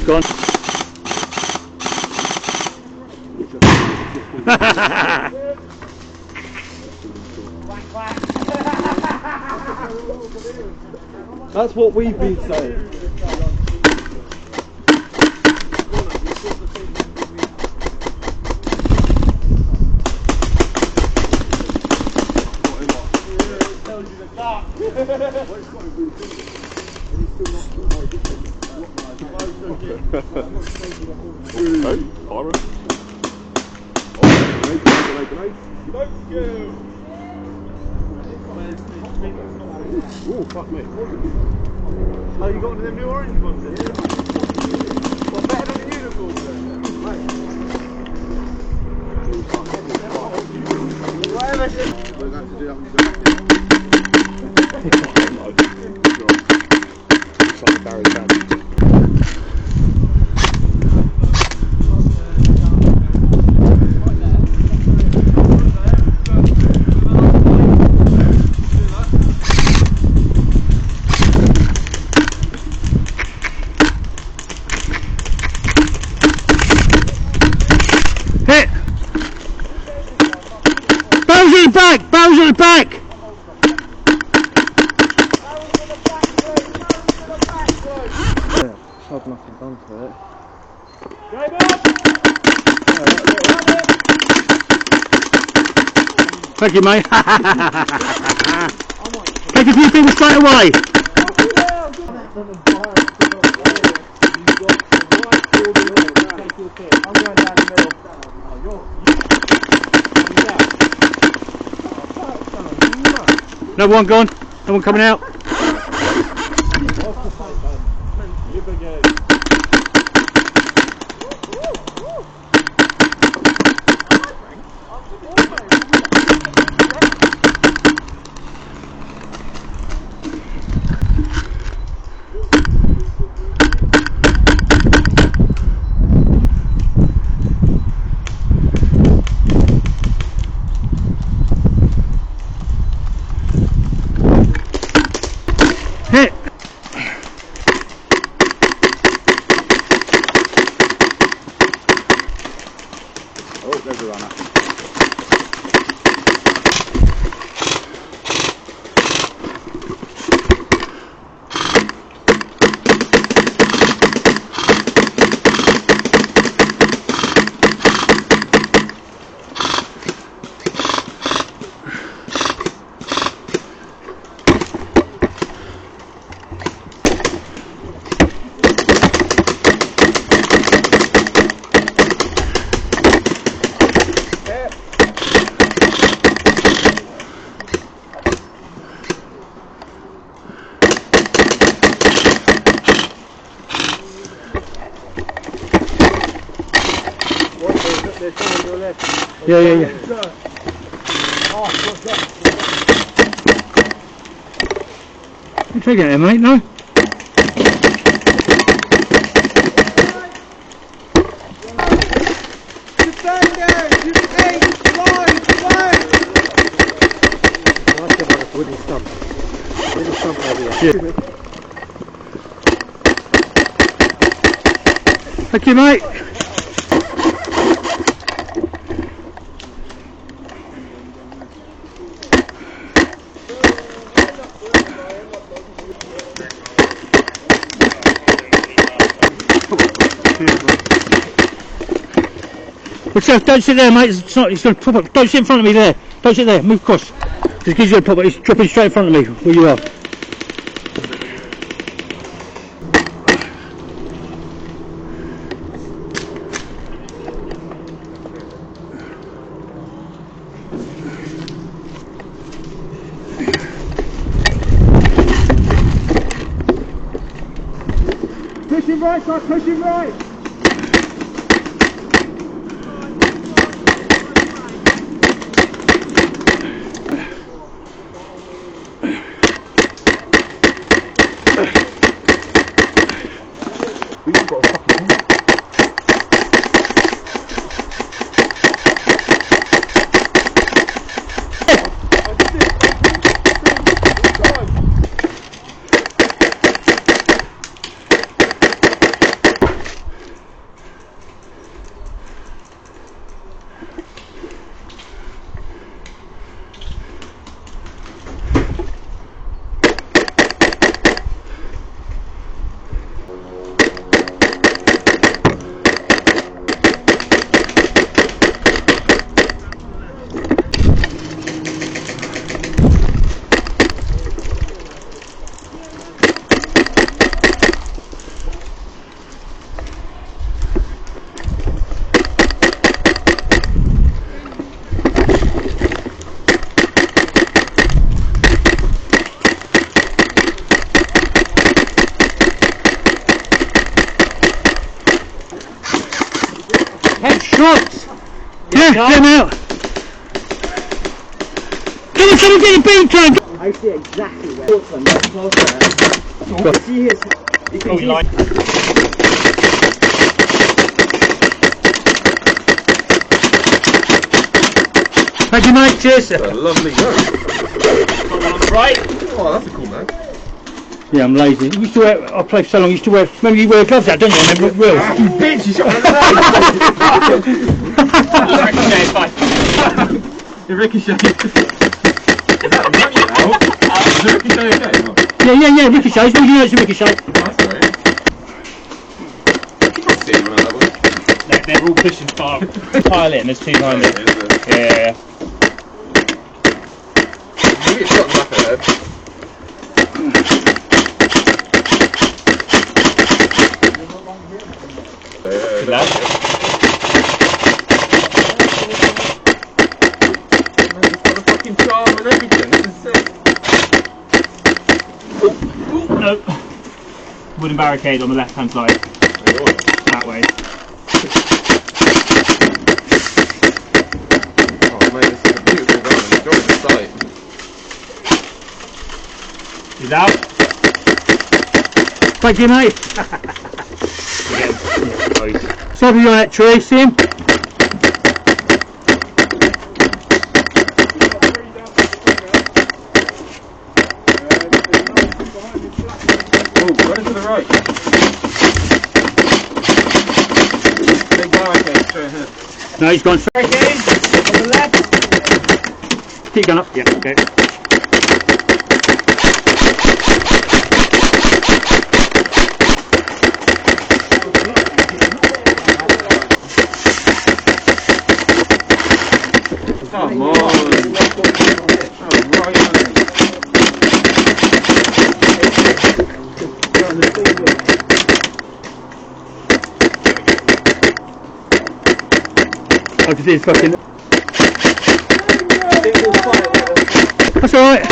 Go on. That's what we've been saying. Oh, fuck me. Oh, you got one of them new orange ones then? What, better than the uniforms then? Whatever. We're going to do that when It's like a Barry Sanders. Hit! Bows on the back! Bows on the back! I've nothing done to it. Thank you, mate. Take a few things straight away. No one gone. No one coming out. Hit! Oh, there's a runner. Yeah. You take it there, mate, no? Wooden stump. Wooden stump over there. Yeah. Thank you, mate. Don't sit there, mate. It's going to pop up. Don't sit in front of me there. Don't sit there. Move across. Just gives you a pop up. It's dropping straight in front of me where you are. Push him right, sir. Push him right. Dropped! Yeah, get him out! Come on, someone get your beam train! I see exactly where it's on that closer. You see his... You can see Thank you, mate. Cheers. A lovely gun. on the right. Oh, that's a cool man. Yeah, I'm lazy. You used to wear, I played so long, you used to wear, remember you wear gloves out, don't you? Remember Will? You bitch, you shot me in the leg. You ricocheted. Is that right now? Is the ricochet okay? Yeah, ricochets. What do you know it's a ricochet? That's alright. You can see him on that one. They're all pushing far. Pile in, there's two behind it. Yeah. You get shot in the back of the head. Good lad. It's got a fucking charm and everything. This is sick. No. Wooden barricade on the left hand side. That way. Oh mate, this is a beautiful gun. I'm enjoying the sight. He's out. Thank you, mate. Sorry on that tree, see him? Oh, run to the right. Big barricade straight ahead. No, he's gone straight. Barricade on the left. Keep going up. Yeah, okay. Come on. Oh, right on it. I can see his fucking... That's alright.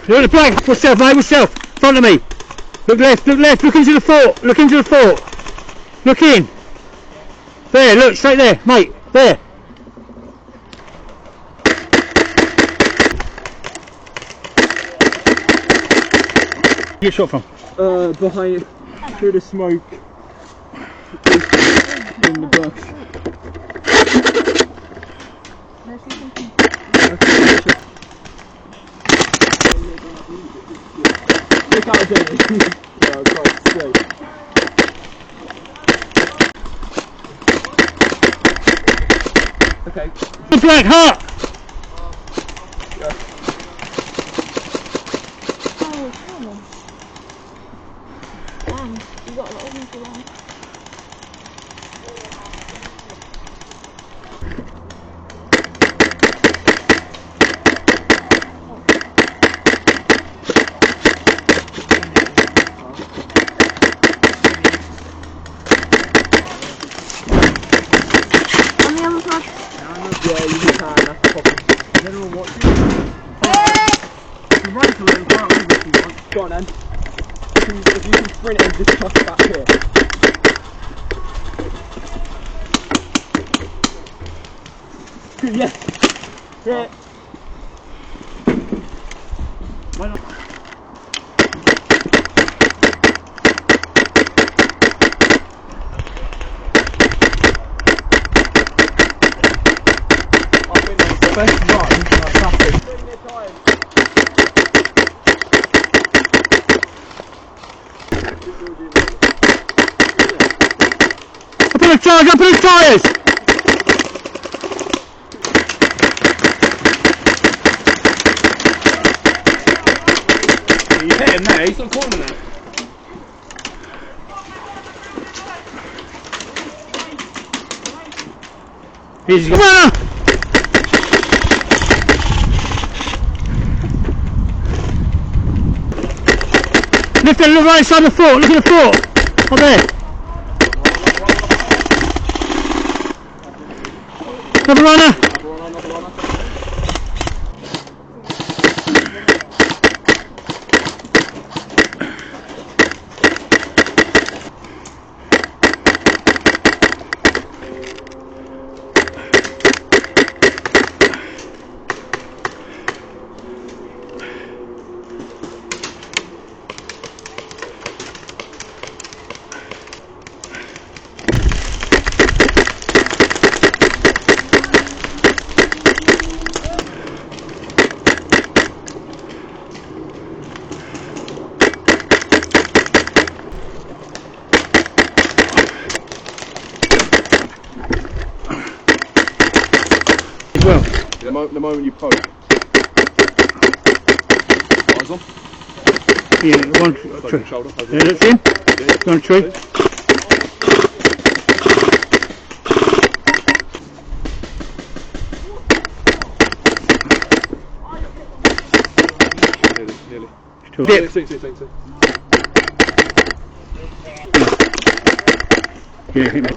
Look at the blank, what's self, mate, what's self? Front of me. Look left, look into the fort, look into the fort. Look in. There, look, straight there, mate, there. Get shot from? Behind, through the smoke. In the bush. Look out, Jamie. Yeah, God, straight. Okay. The black heart! Yeah. Oh, come on. Damn, you got a lot of them for that. On the other side. Yeah, you can, that's the problem. I don't know what to do. You run to it, can't move if you want. Go on then. If you can sprint and just toss back here. Good, yes. Yeah. Why not? Best run, like nothing. Up on the tires, up on the tires! You hit him there, he's not cornering it. He's gone. Lift it, look right side of the fort, look at the fort! Up there! Another runner! Well, the moment you poke. Eyes on. Yeah, one tree. Shoulder. Yeah, that's in. One tree. Nearly. Dip. See. Yeah, hit me.